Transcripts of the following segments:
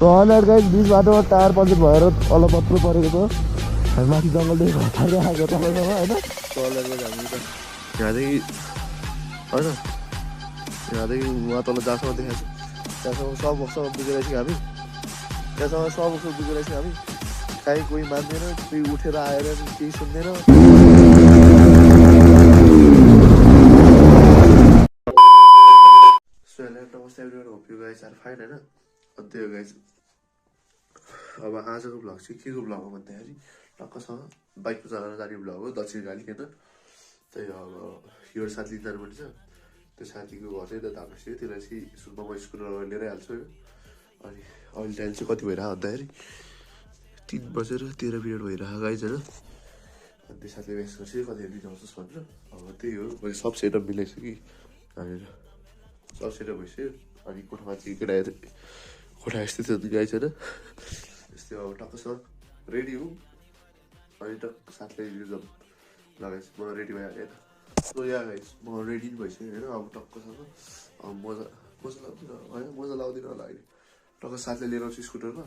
Guys बीच बाटोमा tyre puncture भएर अलपत्र परेको छ। हामी माथि जङ्गलदेखि घटाएर आएको तपाईँसँग होइन। तलको हामी त यहाँदेखि होइन यहाँदेखि उहाँ तल जहाँसम्म देखाएको छ त्यहाँसम्म सब बक्समा पुगेर चाहिँ हामी त्यहाँसम्म सब बक्समा पुगेर चाहिँ हामी कहीँ कोही मान्दैन, कोही उठेर आएर केही सुन्दैन। So hello and namaste everyone, hope you guys are fine होइन। अनि त्यो गाइज अब आजको भ्लग चाहिँ के को भ्लग हो भन्दाखेरि टक्कसँग बाइकमा चलाएर जाने भ्लग हो। दक्षिणकाली होइन त्यही अब एउटा साथी लिन जानुपर्ने छ। त्यो साथीको घर चाहिँ यता धामसी हो। त्यसलाई चाहिँ सुनमा म स्कुटर लिएरै हाल्छु। अनि अहिले टाइम चाहिँ कति भइरहेको भन्दाखेरि 3:13 भइरहेको गाइज होइन। अनि त्यो साथीले म्यासेज गर्छ कतिखेर लिन आउँछस् भनेर। अब त्यही हो मैले सब सेटअप मिलाइछु कि भनेर सब सेटअप भइसक्यो। अनि कोठामा चाहिँ कोठा यस्तै थियो गाइज होइन। यस्तै अब टक्कसँग रेडी हौँ अनि टक्क साथले जाउँ लगाइस् म रेडी भइहालेँ होइन। सो या गाइज म रेडी पनि भइसक्यो होइन। अब टक्कसँग अब मजा लाउँदिनँ होइन, मजा लाउँदिनँ होला अहिले। टक्क साथले लिएर आउँछु स्कुटरमा।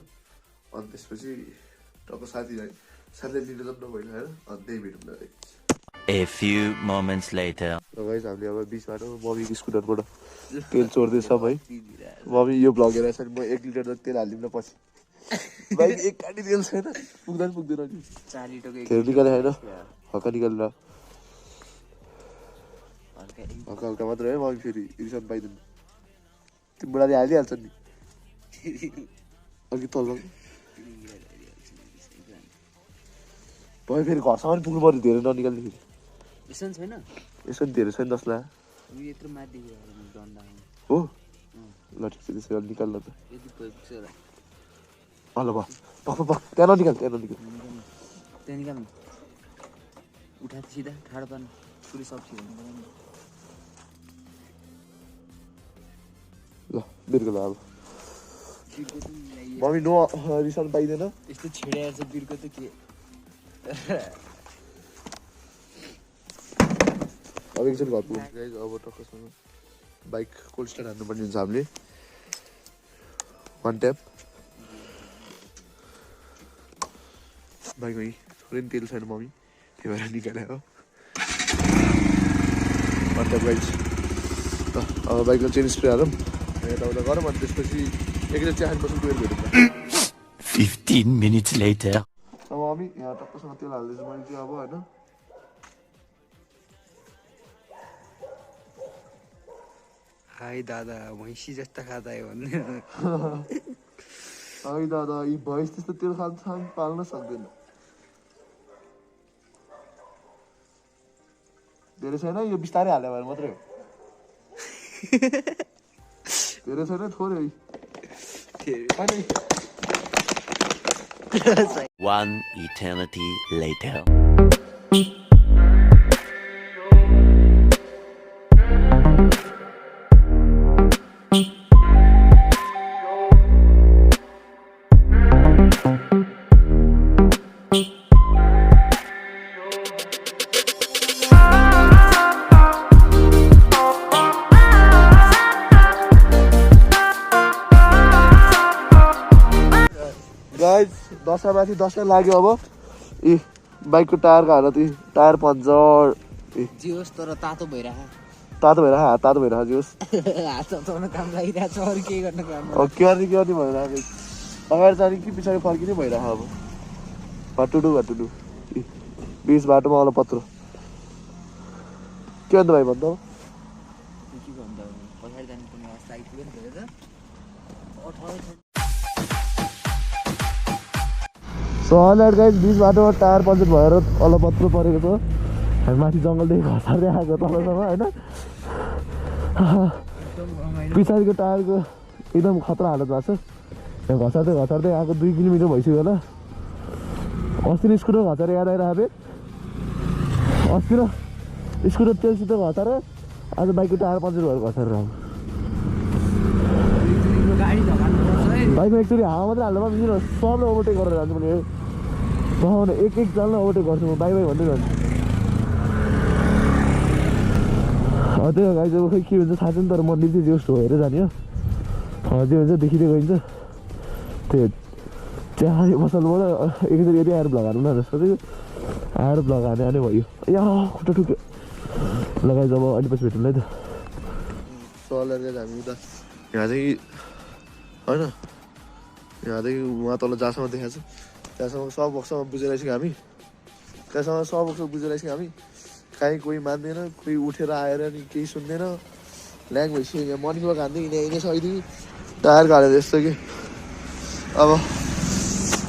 अनि त्यसपछि टक्क साथीले लिन जाउँ न पहिला होइन। अनि त्यही भेटौँ न। A few moments later. Guys हामीले अब बिचबाट मम्मीको स्कुटरबाट तेल चोर्दैछौँ है। मम्मी यो भ्लग हेरेर छ म 1 लिटर जति तेल हालिदिउँ न पछि। बाइक एक काटी तेल छैन पुग्दैन नि। 4 लिटरको खेर निकाले होइन हल्का निकालेर हल्का मात्र है। मम्मी फेरि रिसन पाइदिनु त्यो बुढाले हालिहाल्छ नि अघि तल तपाईँ फेरि घरसम्म पनि पुग्नु पर्यो धेरै ननिकाल्ने फेरि। यसो धेरै छैन 10 लाख हो। ल ठिक छ त्यसो गरी निकाल्न त। हेलो भयो त्यहाँ ननिकाल उठा सिधा ठाडो पार्नु पुरै सब्जी ल बिर्को ल। अब मम्मी नो रिसन पाइँदैन यस्तो छेड्याएर चाहिँ बिर्को त के। अब एकचोटि घर पुग्छ गाइज। अब टक्कसँग बाइक कोल्ड स्टार्ट हान्नुपर्ने हुन्छ हामीले। 1 ट्याप बाइकमा थोरै तेल छैन मम्मी त्यही भएर निकाले हो। 1 ट्याप गाइज। अब बाइकमा चेन स्प्रे हालौँ यताउता गरौँ। अनि त्यसपछि एकचोटि चिया खानुपर्छ त्यो भेटौँ न। 15 minutes later. अब मम्मी यहाँ टक्कसँग तेल हाल्दैछु मैले चाहिँ अब होइन। हाई दादा भैँसी जस्ता खाता है भन्ने। है दादा यी भैँस त्यस्तो तेल खान्छ पाल्न सक्दैन। धेरै छैन यो बिस्तारै हाल्यो भने मात्रै हो। धेरै छैन थोरै। 1 eternity later. गाइज दसैँमाथि दसैँ लाग्यो। अब ए बाइकको टायरको हालत टायर पञ्चर जियोस् तर तातो भइरह हात तातो भइरहेको जियोस्। हात चलाउन काम लागिरहेको छ अरू के गर्न काम के गर्ने भइरहेको अगाडि जाने कि पछाडि फर्किने भइरहेको। अब घटुडु बिच बाटोमा अलपत्र के अन्त भाइ भन्दा के भन्दा पछाडि जानुपर्ने अवस्था आइपुग्यो नि त। सो गाइस बीच बाटोमा टायर पञ्चर भएर अलपत्र परेको छ। हामी माथि जङ्गलदेखि घटाएर आएको तपाईँसँग होइन। पछाडिको टायरको एकदम खतरा हालत भएको छ। यहाँ घटार्दै आएको 2 किलोमिटर भइसक्यो होला। अस्ति नै स्कुटर घटाएर याद आइरहेको थिएँ। अस्ति न स्कुटर तेलसित घटाएर आज बाइकको टायर पञ्चर भएर घटाएर आएको। बाइकमा एकचोटि हावा मात्रै हाल्नु भयो सबले ओभरटेक गरेर जान्छु मैले। एक चाललाई ओभरटेक गर्छु म बाइक भन्दै जान्छु। त्यही हो गाइज। अब खै के हुन्छ थाहा छैन तर म निकै जोस्ट भएर जाने हो। जे हुन्छ देखिँदै गइन्छ। त्यो त्यहाँ पसलबाट एकचोटि यदि आएर भ्लग हाल्नु न जस्तो चाहिँ आएर भ्लग हाने भयो या खुट्टा ठुक्यो लगाइ जब अहिले पछि भेटौँला है त सलर हामी उता यहाँ चाहिँ होइन यहाँ चाहिँ उहाँ तल जहाँसम्म देखाएको छ त्यहाँसम्म सब बक्समा बुझेर आइसक्यो हामी त्यहाँसम्म सब बक्समा बुझेर आइसक्यो हामी काहीँ कोही मान्दैन कोही उठेर आएर नि केही सुन्दैन ल्याङ भइसक्यो यहाँ मर्निङ वाक हान्दै हिँड्ने सकिदियो टायर हालेर यस्तो कि अब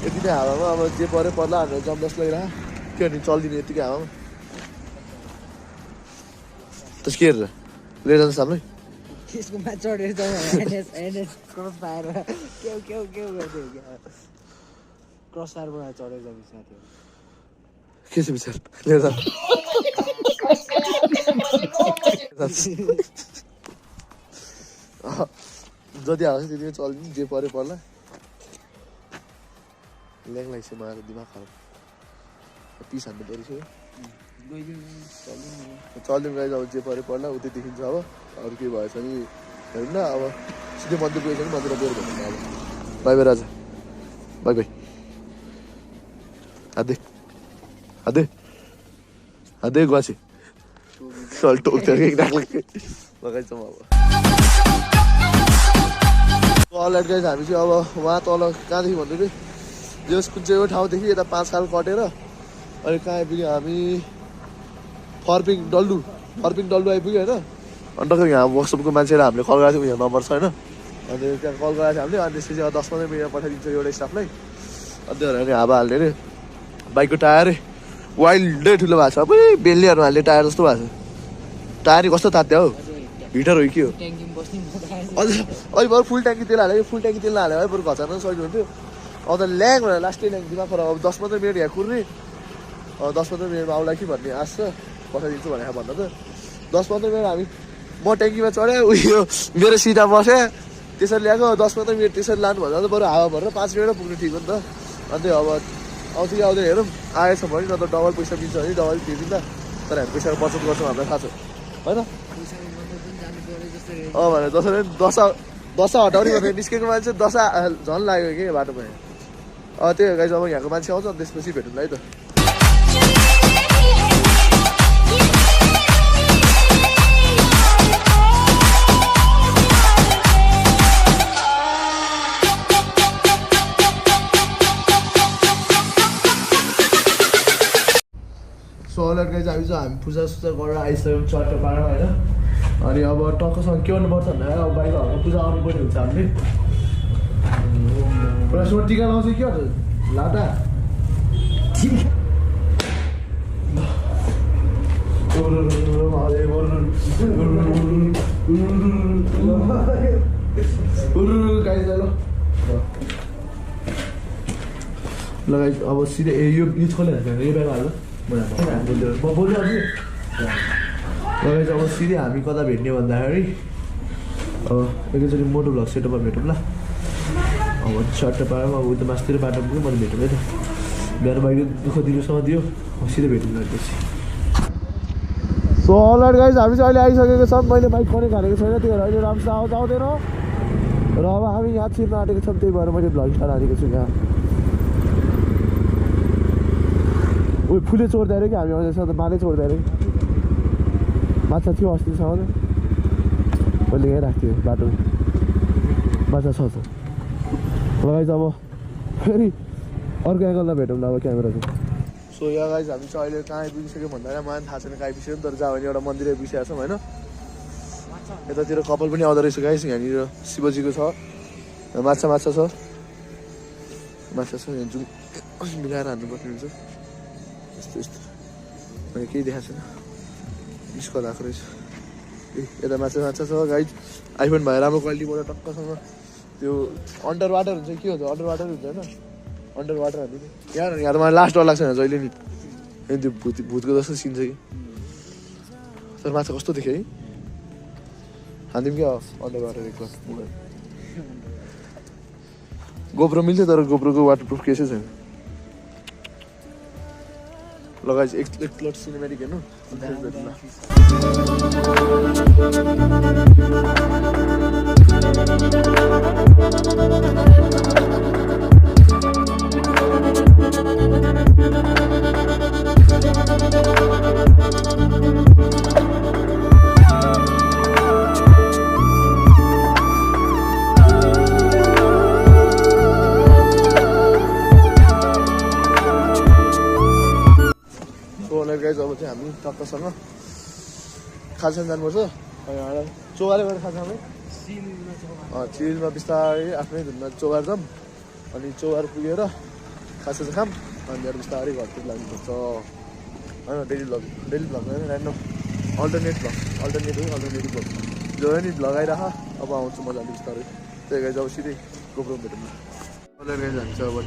यति नै हावामा अब जे पऱ्यो पर्ला भनेर जम्बस लगिरह के भने चलिदिने यतिकै हावामा त्यस के हेरेर लिएर जान्छ सामनै त्यसकोमा चढेर जाउँ क्रस फायर के गर्दै क्रस फायरबाट चढेर जाउँ साथी के छ विचार लिएर जान्छ जति हाल्छ त्यतिमै चलिदिनु जे पऱ्यो पर्ला ल्याङ लाग्छ मलाई दिमाग खराब पिस हान्नु परिसक्यो चलिदिउँ गाइज अब जे पऱ्यो पर्ला उतै देखिन्छ अब अरू केही भएछ नि हेर्नु न अब सिधै मन्दिर गएछ भने मन्दिर गएर भेट्नु अब by by Raja by by हाते हाते हाते गएपछि सल टोक्छ लगाइछौँ अब अलर्ट गाइज हामी चाहिँ अब वहाँ तल कहाँदेखि भन्नु रे जस कुन चाहिँ ठाउँदेखि यता 5 खाल कटेर अनि कहाँ आइपुग्यो हामी फर्पिङ डल्डु आइपुग्यो होइन अन्त यहाँ वर्कसपको मान्छेलाई हामीले कल गरेको थियौँ यहाँ नम्बर छ होइन अनि त्यहाँ कल गरेको थियो हामीले अनि त्यसपछि 10-15 मिनटमा पठाइदिन्छ एउटा स्टाफलाई अनि त्यो भने हावा हाल्ने अरे बाइकको टायर वाइल्डै ठुलो भएको छ अब बेल्लीहरू हाल्ने टायर जस्तो भएको छ टायर कस्तो तात्यो हौ हिटर हो कि हो अझ बरु फुल ट्याङ्की तेल हाल्यो फुल ट्याङ्की तेल हाल्यो है बरु घचार्न सक्नु हुन्थ्यो अब त ल्याङ भनेर लास्टै ल्याङ दिमाग खराब अब 10-15 मिनट यहाँ कुर्ने 10-15 मिनटमा आउला कि भन्ने आश छ पठाइदिन्छु भनेर भन्दा त 10-15 मिनट हामी म ट्याङ्कीमा चढेँ उयो मेरो सिटा बसेँ त्यसरी ल्याएको 10-15 मिनट त्यसरी लानु भन्दा त बरु हावा भरेर 5 मिनटमा पुग्नु ठिक हो नि त अन्त अब आउँछ कि आउँदैन हेरौँ आएछ भने न त डबल पैसा दिन्छ भने डबल तिर्दिन्छ तर हामी पैसाको बचत गर्छौँ हामीलाई थाहा छ होइन भने जसरी दशा हटाउने भने निस्केको मान्छे दशा झन् लाग्यो कि बाटोमा त्यही गाइज अब यहाँको मान्छे आउँछ त्यसपछि भेटौँला है त सोलर गाइज हामी पूजासुजा गरेर आइसक्यौँ चट्ट पाडा होइन अनि अब टक्कसँग के गर्नुपर्छ भन्दा अब बाहिर घरमा पूजा आउनुपर्ने हुन्छ हामीले पुरा टिका लाउँछ के गर्छ लाटा लगाइ अब सिधै यो खोले यो ब्याग हाल्नु म बोल्छु लगाइ अब सिधै हामी कता भेट्ने भन्दाखेरि अब एकैचोटि मोटो भ्लग सेटअपमा भेटौँ ल अब चट्ट पारामा अब उता मासतिर बाटो पुग्यो मैले भेटौँ है त बिहान बाहिर दुःख दिनुसँग दियो सिधै भेटौँ त्यसपछि सो अलर्ट गाइज हामी चाहिँ अहिले आइसकेको छौँ मैले बाइक कनेक्ट हालेको छैन त्यही भएर अहिले राम्रो आउँछ आउँदैन र अब हामी यहाँ छिर्न आँटेको छौँ त्यही भएर मैले भ्लग स्टार्ट हालेको छु यहाँ उयो फुले छोड्दै अरे कि हामी आउँदैछ त माले छोड्दै अरे माछा थियो अस्तिसम्म मैले यहीँ राख्थ्यो बाटो माछा छ लगाइ अब फेरि अर्को एङ्गलमा भेटौँ न अब क्यामेरा चाहिँ सो यहाँ गाइज हामी चाहिँ अहिले कहाँ आइपुगिसक्यो भन्दाखेरि मलाई थाहा छैन कहाँ आइपुग्यो नि तर जहाँ भने एउटा मन्दिर आइपुगेको छौँ होइन यतातिर कपाल पनि आउँदो रहेछ गाइज यहाँनिर शिवजीको छ माछा छ यहाँ जुन मिलाएर हान्नुपर्ने हुन्छ यस्तो मैले केही देखाएको छैन बिस्को लगाएको रहेछ ए यता माछा छ गाइड आइफोन भए राम्रो क्वालिटीबाट टक्कसँग त्यो अन्डर वाटर हुन्छ के हुन्छ अन्डर वाटर हुन्छ होइन अन्डर वाटर हाल्नु यहाँ त मलाई लास्ट डर लाग्छ जहिले नि त्यो भूतको जस्तो सिन्छ कि तर माछा कस्तो देख्यो है हान्दिउँ क्या अन्डर वाटर एक गोप्रो मिल्छ तर गोप्रोको वाटरप्रुफ केसै छैन लगाइ एक प्लट सिनेमेटिक हेर्नु गाइज अब चाहिँ हामी टक्कसँग खाजा जानुपर्छ चौबारे गएर खाजा खाने चिलमा बिस्तारै आफ्नै धुनमा चौबार जाऊँ अनि चौबार पुगेर खाजा चाहिँ खाम अनि त्यहाँबाट बिस्तारै घरतिर लाग्नुपर्छ होइन डेली भ्लग होइन ऱ्यान्डम अल्टरनेटिभ भ्लग जो नि लगाइराख अब आउँछु म जान्छु बिस्तारै त्यही गाइज अब सिधै गोप्रो भेटौँ न गाइज हामी चाहिँ अब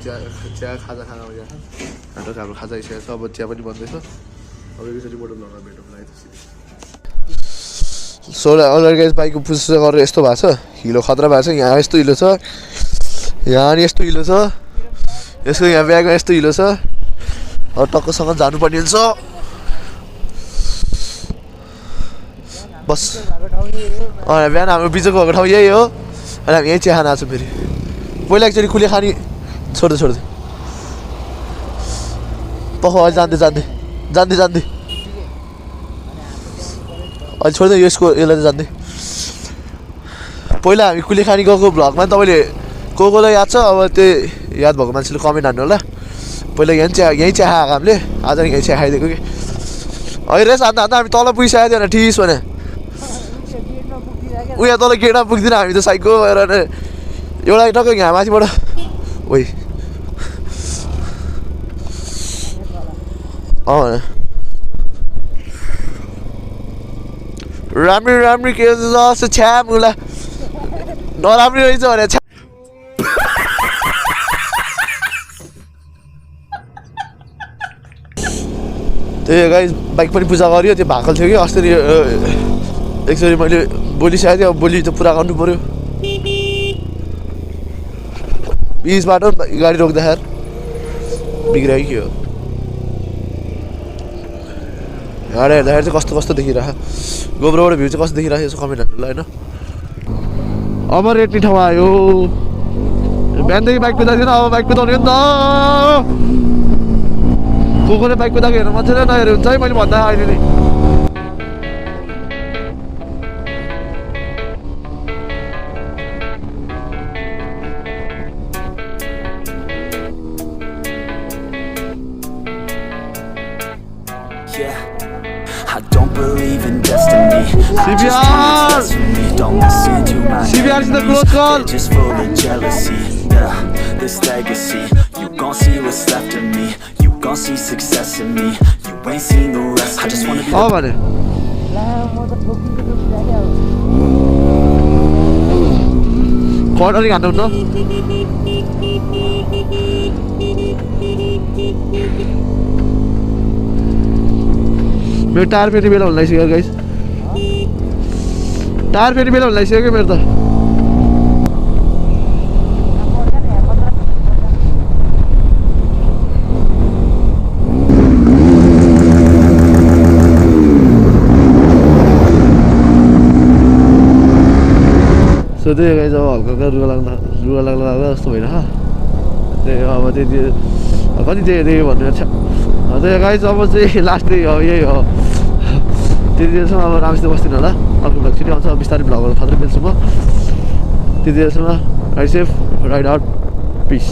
चिया खाजा खाना हाम्रो हाम्रो खाजा आइसकेको छ अब चिया पनि बन्दैछ अब एकचोटि मोटोभ्लगमा भेटौँ ल सो अलरेडी गाइज बाइकको पुजा गरेर यस्तो भएको छ हिलो खतरा भएको छ यहाँ यस्तो हिलो छ यहाँ नि यस्तो हिलो छ यसको यहाँ ब्यागमा यस्तो हिलो छ अब टक्कसँग जानुपर्ने हुन्छ बस बिहान हाम्रो बिजोक भएको ठाउँ यही हो अनि हामी यहीँ चिया खान आएको छौँ फेरि पहिला एकचोटि खुले खाने छोड्दै पख अहिले जान्दै अहिले छोड्दै यसको यसलाई चाहिँ जान्दै पहिला हामी कुले खानी गएको भ्लगमा तपाईँले कोलाई याद छ अब त्यही याद भएको मान्छेले कमेन्ट हान्नु होला पहिला यहीँ चिया खाएको हामीले आज यहीँ चिया खाइदिएको कि अहिले रेस हान्दा हामी तल पुगिसकेको थियो भने ठिस भने उयो तल गेटमा पुग्दैन हामी त साइको भएर एउटा टक्कै यहाँ माथिबाट ओइ राम्री के जस्तो छ्याम उसलाई नराम्री रहेछ भने त्यही गाइस बाइक पनि पूजा गरियो त्यो भाकल थियो कि अस्ति एकचोटि मैले बोलिसकेको थिएँ अब बोली त पुरा गर्नु पऱ्यो बिच बाटो गाडी रोक्दाखेरि बिग्रियो के हो यहाँ हेर्दाखेरि चाहिँ कस्तो देखिरह गोब्रोबाट भ्यू चाहिँ कस्तो देखिरहेको यसो कमेन्ट हाल्नु ल होइन अब रेट्ने ठाउँ आयो बिहानदेखि बाइक कुदाएको थिएन अब बाइक कुदाउने नि त कोले बाइक कुदाएको हेर्नु मान्छे नहेऱ्यो हुन्छ है मैले भन्दा अहिले नै CBR is the close call. Just full of jealousy. Yeah, this legacy. You gon' see what's left of me. You gon' see success in me. You ain't seen the rest of me. I just wanna be. Oh man. Corner I don't know. मेरो tyre फेरि बेला हुन लागिसक्यो guys tyre फेरि बेला हुन लागिसक्यो मेरो त सो त्यही गाइस अब हल्का रुगा लाग्दा जस्तो भएन त्यही अब त्यति कति त्यही भन्नु छ त्यही गाइस अब चाहिँ लास्ट डे हो यही हो त्यति बेलासम्म अब राम्रोसित बस्दिनँ होला अर्को भ्लग छिटो आउँछ बिस्तारै भ्लगहरू थप्दै पेल्छु म त्यति बेलासम्म ride safe ride out piece